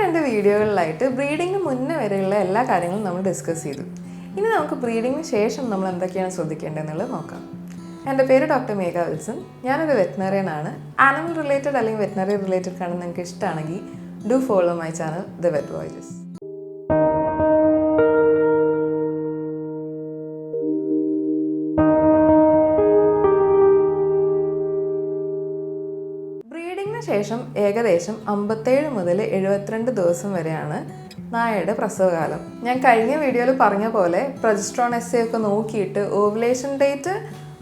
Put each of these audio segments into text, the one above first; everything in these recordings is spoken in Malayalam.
രണ്ട് വീഡിയോകളിലായിട്ട് ബ്രീഡിങ്ങിന് മുന്നേ വരെയുള്ള എല്ലാ കാര്യങ്ങളും നമ്മൾ ഡിസ്കസ് ചെയ്തു. ഇനി നമുക്ക് ബ്രീഡിങ്ങിന് ശേഷം നമ്മൾ എന്തൊക്കെയാണ് ശ്രദ്ധിക്കേണ്ടതെന്നുള്ളത് നോക്കാം. എൻ്റെ പേര് ഡോക്ടർ മേഘ വിൽസൺ. ഞാനൊരു വെറ്റിനറിയൻ ആണ്. ആനിമൽ റിലേറ്റഡ് അല്ലെങ്കിൽ വെറ്റിനറി റിലേറ്റഡ് കാണാൻ നിങ്ങൾക്ക് ഇഷ്ടമാണെങ്കിൽ do follow my channel the vet voyages. ബ്രീഡിങ്ങിന് ശേഷം ഏകദേശം 57 മുതൽ 72 ദിവസം വരെയാണ് നായയുടെ പ്രസവകാലം. ഞാൻ കഴിഞ്ഞ വീഡിയോയിൽ പറഞ്ഞ പോലെ പ്രൊജസ്ട്രോൺ എസ്സേ ഒക്കെ നോക്കിയിട്ട് ഓവുലേഷൻ ഡേറ്റ്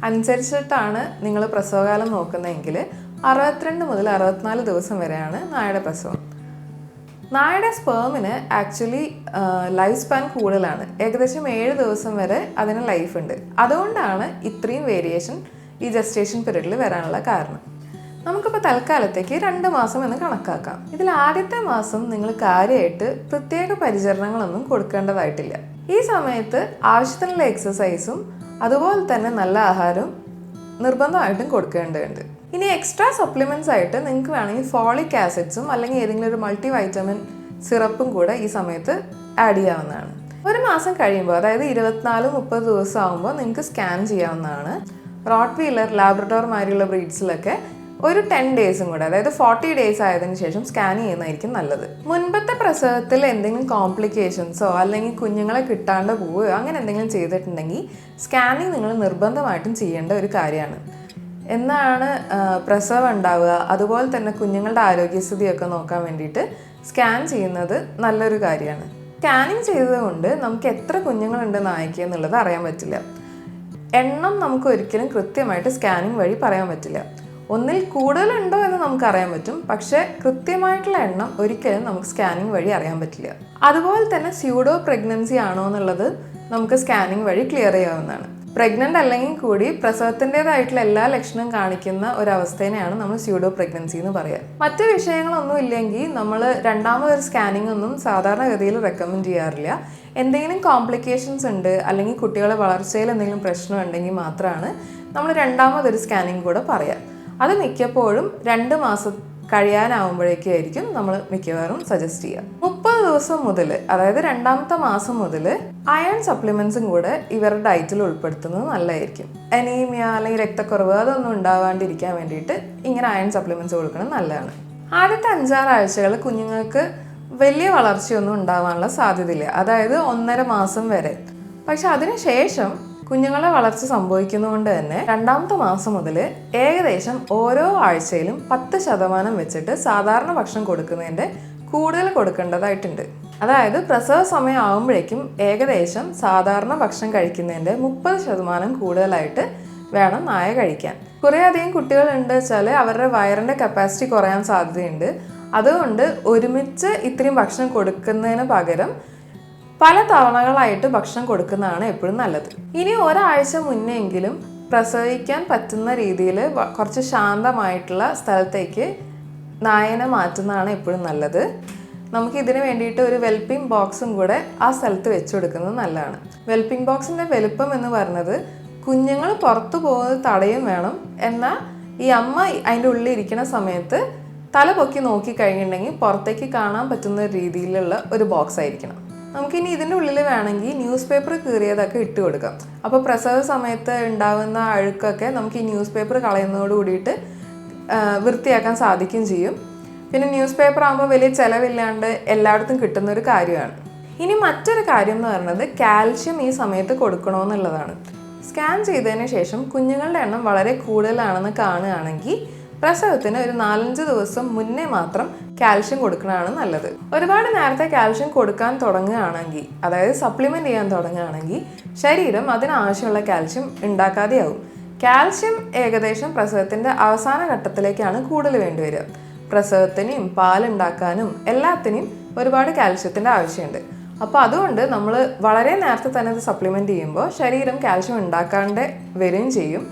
അനുസരിച്ചിട്ടാണ് നിങ്ങൾ പ്രസവകാലം നോക്കുന്നതെങ്കിൽ 62 മുതൽ 64 ദിവസം വരെയാണ് നായയുടെ പ്രസവം. നായയുടെ സ്പേമിന് ആക്ച്വലി ലൈഫ് സ്പാൻ കൂടുതലാണ്. ഏകദേശം 7 ദിവസം വരെ അതിന് ലൈഫ് ഉണ്ട്. അതുകൊണ്ടാണ് ഇത്രയും വേരിയേഷൻ ഈ ജസ്റ്റേഷൻ പീരീഡിൽ വരാനുള്ള കാരണം. നമുക്കിപ്പോൾ തൽക്കാലത്തേക്ക് 2 മാസം എന്ന് കണക്കാക്കാം. ഇതിൽ ആദ്യത്തെ മാസം നിങ്ങൾ കാര്യമായിട്ട് പ്രത്യേക പരിചരണങ്ങളൊന്നും കൊടുക്കേണ്ടതായിട്ടില്ല. ഈ സമയത്ത് ആവശ്യത്തിനുള്ള എക്സസൈസും അതുപോലെ തന്നെ നല്ല ആഹാരവും നിർബന്ധമായിട്ടും കൊടുക്കേണ്ടതുണ്ട്. ഇനി എക്സ്ട്രാ സപ്ലിമെൻറ്റ്സ് ആയിട്ട് നിങ്ങൾക്ക് വേണമെങ്കിൽ ഫോളിക് ആസിഡ്സും അല്ലെങ്കിൽ ഏതെങ്കിലും ഒരു മൾട്ടി വൈറ്റമിൻ സിറപ്പും കൂടെ ഈ സമയത്ത് ആഡ് ചെയ്യാവുന്നതാണ്. 1 മാസം കഴിയുമ്പോൾ, അതായത് 24-30 ദിവസം ആകുമ്പോൾ നിങ്ങൾക്ക് സ്കാൻ ചെയ്യാവുന്നതാണ്. റോട്ട് വീലർ, ലാബ്രഡോർ മാതിരിയുള്ള ബ്രീഡ്സിലൊക്കെ ഒരു 10 ഡേയ്സും കൂടെ, അതായത് 40 ഡേയ്സ് ആയതിനു ശേഷം സ്കാൻ ചെയ്യുന്നതായിരിക്കും നല്ലത്. മുൻപത്തെ പ്രസവത്തിൽ എന്തെങ്കിലും കോംപ്ലിക്കേഷൻസോ അല്ലെങ്കിൽ കുഞ്ഞുങ്ങളെ കിട്ടാണ്ട് പോവുകയോ അങ്ങനെ എന്തെങ്കിലും ചെയ്തിട്ടുണ്ടെങ്കിൽ സ്കാനിങ് നിങ്ങൾ നിർബന്ധമായിട്ടും ചെയ്യേണ്ട ഒരു കാര്യമാണ്. എന്നാണ് പ്രസവം ഉണ്ടാവുക, അതുപോലെ തന്നെ കുഞ്ഞുങ്ങളുടെ ആരോഗ്യസ്ഥിതിയൊക്കെ നോക്കാൻ വേണ്ടിയിട്ട് സ്കാൻ ചെയ്യുന്നത് നല്ലൊരു കാര്യമാണ്. സ്കാനിങ് ചെയ്തതുകൊണ്ട് നമുക്ക് എത്ര കുഞ്ഞുങ്ങളുണ്ട് നായ്ക്ക് എന്നുള്ളത് അറിയാൻ പറ്റില്ല. എണ്ണം നമുക്ക് ഒരിക്കലും കൃത്യമായിട്ട് സ്കാനിങ് വഴി പറയാൻ പറ്റില്ല. ഒന്നിൽ കൂടുതലുണ്ടോ എന്ന് നമുക്ക് അറിയാൻ പറ്റും, പക്ഷേ കൃത്യമായിട്ടുള്ള എണ്ണം ഒരിക്കലും നമുക്ക് സ്കാനിങ് വഴി അറിയാൻ പറ്റില്ല. അതുപോലെ തന്നെ സ്യൂഡോ പ്രഗ്നൻസി ആണോ എന്നുള്ളത് നമുക്ക് സ്കാനിങ് വഴി ക്ലിയർ ചെയ്യാവുന്നതാണ്. പ്രഗ്നൻ്റ് അല്ലെങ്കിൽ കൂടി പ്രസവത്തിൻ്റെതായിട്ടുള്ള എല്ലാ ലക്ഷണവും കാണിക്കുന്ന ഒരവസ്ഥേനെയാണ് നമ്മൾ സ്യൂഡോ പ്രഗ്നൻസി എന്ന് പറയുക. മറ്റ് വിഷയങ്ങളൊന്നും ഇല്ലെങ്കിൽ നമ്മൾ രണ്ടാമതൊരു സ്കാനിങ് ഒന്നും സാധാരണഗതിയിൽ റെക്കമെൻഡ് ചെയ്യാറില്ല. എന്തെങ്കിലും കോംപ്ലിക്കേഷൻസ് ഉണ്ട് അല്ലെങ്കിൽ കുട്ടികളുടെ വളർച്ചയിൽ എന്തെങ്കിലും പ്രശ്നം ഉണ്ടെങ്കിൽ മാത്രമാണ് നമ്മൾ രണ്ടാമതൊരു സ്കാനിങ് കൂടെ പറയുക. അത് മിക്കപ്പോഴും 2 മാസം കഴിയാനാവുമ്പോഴേക്കായിരിക്കും നമ്മൾ മിക്കവാറും സജസ്റ്റ് ചെയ്യുക. 30 ദിവസം മുതൽ, അതായത് 2ാമത്തെ മാസം മുതൽ അയൺ സപ്ലിമെൻറ്റ്സും കൂടെ ഇവരുടെ ഡയറ്റിൽ ഉൾപ്പെടുത്തുന്നത് നല്ലതായിരിക്കും. അനീമിയ അല്ലെങ്കിൽ രക്തക്കുറവ് അതൊന്നും ഉണ്ടാവാണ്ടിരിക്കാൻ വേണ്ടിയിട്ട് ഇങ്ങനെ അയൺ സപ്ലിമെൻറ്റ്സ് കൊടുക്കുന്നത് നല്ലതാണ്. ആദ്യത്തെ 5-6 ആഴ്ചകൾ കുഞ്ഞുങ്ങൾക്ക് വലിയ വളർച്ചയൊന്നും ഉണ്ടാവാനുള്ള സാധ്യതയില്ല, അതായത് 1.5 മാസം വരെ. പക്ഷെ അതിനുശേഷം കുഞ്ഞുങ്ങളുടെ വളർച്ച സംഭവിക്കുന്നതുകൊണ്ട് തന്നെ 2ാമത്തെ മാസം മുതൽ ഏകദേശം ഓരോ ആഴ്ചയിലും 10% വെച്ചിട്ട് സാധാരണ ഭക്ഷണം കൊടുക്കുന്നതിൻ്റെ കൂടുതൽ കൊടുക്കേണ്ടതായിട്ടുണ്ട്. അതായത് പ്രസവ സമയം ആകുമ്പോഴേക്കും ഏകദേശം സാധാരണ ഭക്ഷണം കഴിക്കുന്നതിൻ്റെ 30% കൂടുതലായിട്ട് വേണം നായ കഴിക്കാൻ. കുറേ അധികം കുട്ടികളുണ്ട് വെച്ചാൽ അവരുടെ വയറിൻ്റെ കപ്പാസിറ്റി കുറയാൻ സാധ്യതയുണ്ട്. അതുകൊണ്ട് ഒരുമിച്ച് ഇത്രയും ഭക്ഷണം കൊടുക്കുന്നതിന് പകരം പല തവണകളായിട്ട് ഭക്ഷണം കൊടുക്കുന്നതാണ് എപ്പോഴും നല്ലത്. ഇനി ഒരാഴ്ച മുന്നെങ്കിലും പ്രസവിക്കാൻ പറ്റുന്ന രീതിയിൽ കുറച്ച് ശാന്തമായിട്ടുള്ള സ്ഥലത്തേക്ക് നായനെ മാറ്റുന്നതാണ് എപ്പോഴും നല്ലത്. നമുക്ക് ഇതിന് വേണ്ടിയിട്ട് ഒരു വെൽപ്പിംഗ് ബോക്സും കൂടെ ആ സ്ഥലത്ത് വെച്ച് കൊടുക്കുന്നത് നല്ലതാണ്. വെൽപ്പിംഗ് ബോക്സിൻ്റെ വലുപ്പം എന്ന് പറയുന്നത് കുഞ്ഞുങ്ങൾ പുറത്തു പോകുന്നത് തടയും വേണം, എന്നാൽ ഈ അമ്മ അതിൻ്റെ ഉള്ളിൽ ഇരിക്കുന്ന സമയത്ത് തല പൊക്കി നോക്കി കഴിഞ്ഞിട്ടുണ്ടെങ്കിൽ പുറത്തേക്ക് കാണാൻ പറ്റുന്ന രീതിയിലുള്ള ഒരു ബോക്സ് ആയിരിക്കണം. നമുക്കിനി ഇതിൻ്റെ ഉള്ളിൽ വേണമെങ്കിൽ ന്യൂസ് പേപ്പർ കീറിയതൊക്കെ ഇട്ട് കൊടുക്കാം. അപ്പോൾ പ്രസവ സമയത്ത് ഉണ്ടാകുന്ന അഴുക്കൊക്കെ നമുക്ക് ഈ ന്യൂസ് പേപ്പർ കളയുന്നതോട് കൂടിയിട്ട് വൃത്തിയാക്കാൻ സാധിക്കുകയും ചെയ്യും. പിന്നെ ന്യൂസ് പേപ്പർ ആകുമ്പോൾ വലിയ ചിലവില്ലാണ്ട് എല്ലായിടത്തും കിട്ടുന്ന ഒരു കാര്യമാണ്. ഇനി മറ്റൊരു കാര്യം എന്ന് പറയുന്നത് കാൽഷ്യം ഈ സമയത്ത് കൊടുക്കണമെന്നുള്ളതാണ്. സ്കാൻ ചെയ്തതിന് ശേഷം കുഞ്ഞുങ്ങളുടെ എണ്ണം വളരെ കൂടുതലാണെന്ന് കാണുകയാണെങ്കിൽ പ്രസവത്തിന് ഒരു 4-5 ദിവസം മുന്നേ മാത്രം കാൽഷ്യം കൊടുക്കുന്നതാണ് നല്ലത്. ഒരുപാട് നേരത്തെ കാൽഷ്യം കൊടുക്കാൻ തുടങ്ങുകയാണെങ്കിൽ, അതായത് സപ്ലിമെൻറ്റ് ചെയ്യാൻ തുടങ്ങുകയാണെങ്കിൽ ശരീരം അതിനാവശ്യമുള്ള കാൽഷ്യം ഉണ്ടാക്കാതെയാവും. കാൽഷ്യം ഏകദേശം പ്രസവത്തിൻ്റെ അവസാന ഘട്ടത്തിലേക്കാണ് കൂടുതൽ വേണ്ടിവരിക. പ്രസവത്തിനും പാലുണ്ടാക്കാനും എല്ലാത്തിനും ഒരുപാട് കാൽഷ്യത്തിൻ്റെ ആവശ്യമുണ്ട്. അപ്പോൾ അതുകൊണ്ട് നമ്മൾ വളരെ നേരത്തെ തന്നെ ഇത് സപ്ലിമെൻറ്റ് ചെയ്യുമ്പോൾ ശരീരം കാൽഷ്യം ഉണ്ടാക്കാണ്ട് വരികയും ചെയ്യും.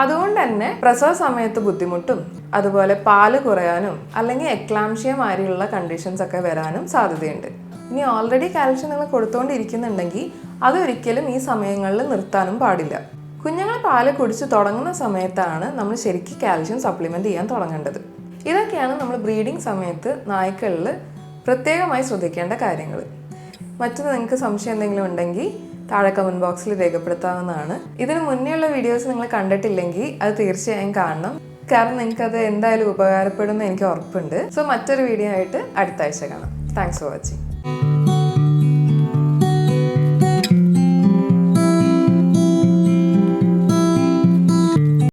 അതുകൊണ്ട് തന്നെ പ്രസവ സമയത്ത് ബുദ്ധിമുട്ടും അതുപോലെ പാല് കുറയാനും അല്ലെങ്കിൽ എക്ലാംഷ്യ മാതിരിയുള്ള കണ്ടീഷൻസ് ഒക്കെ വരാനും സാധ്യതയുണ്ട്. ഇനി ഓൾറെഡി കാൽഷ്യം നിങ്ങൾ കൊടുത്തുകൊണ്ടിരിക്കുന്നുണ്ടെങ്കിൽ അതൊരിക്കലും ഈ സമയങ്ങളിൽ നിർത്താനും പാടില്ല. കുഞ്ഞുങ്ങൾ പാല് കുടിച്ച് തുടങ്ങുന്ന സമയത്താണ് നമ്മൾ ശരിക്കും കാൽഷ്യം സപ്ലിമെൻറ്റ് ചെയ്യാൻ തുടങ്ങേണ്ടത്. ഇതൊക്കെയാണ് നമ്മൾ ബ്രീഡിംഗ് സമയത്ത് നായ്ക്കളിൽ പ്രത്യേകമായി ശ്രദ്ധിക്കേണ്ട കാര്യങ്ങൾ. മറ്റൊന്ന്, നിങ്ങൾക്ക് സംശയം എന്തെങ്കിലും ഉണ്ടെങ്കിൽ താഴെ കമൻറ്റ് ബോക്സിൽ രേഖപ്പെടുത്താവുന്നതാണ്. ഇതിന് മുന്നേയുള്ള വീഡിയോസ് നിങ്ങൾ കണ്ടിട്ടില്ലെങ്കിൽ അത് തീർച്ചയായും കാണണം. കാരണം നിങ്ങൾക്കത് എന്തായാലും ഉപകാരപ്പെടുമെന്ന് എനിക്ക് ഉറപ്പുണ്ട്. സോ മറ്റൊരു വീഡിയോ ആയിട്ട് അടുത്ത ആഴ്ച കാണാം. Thanks for watching.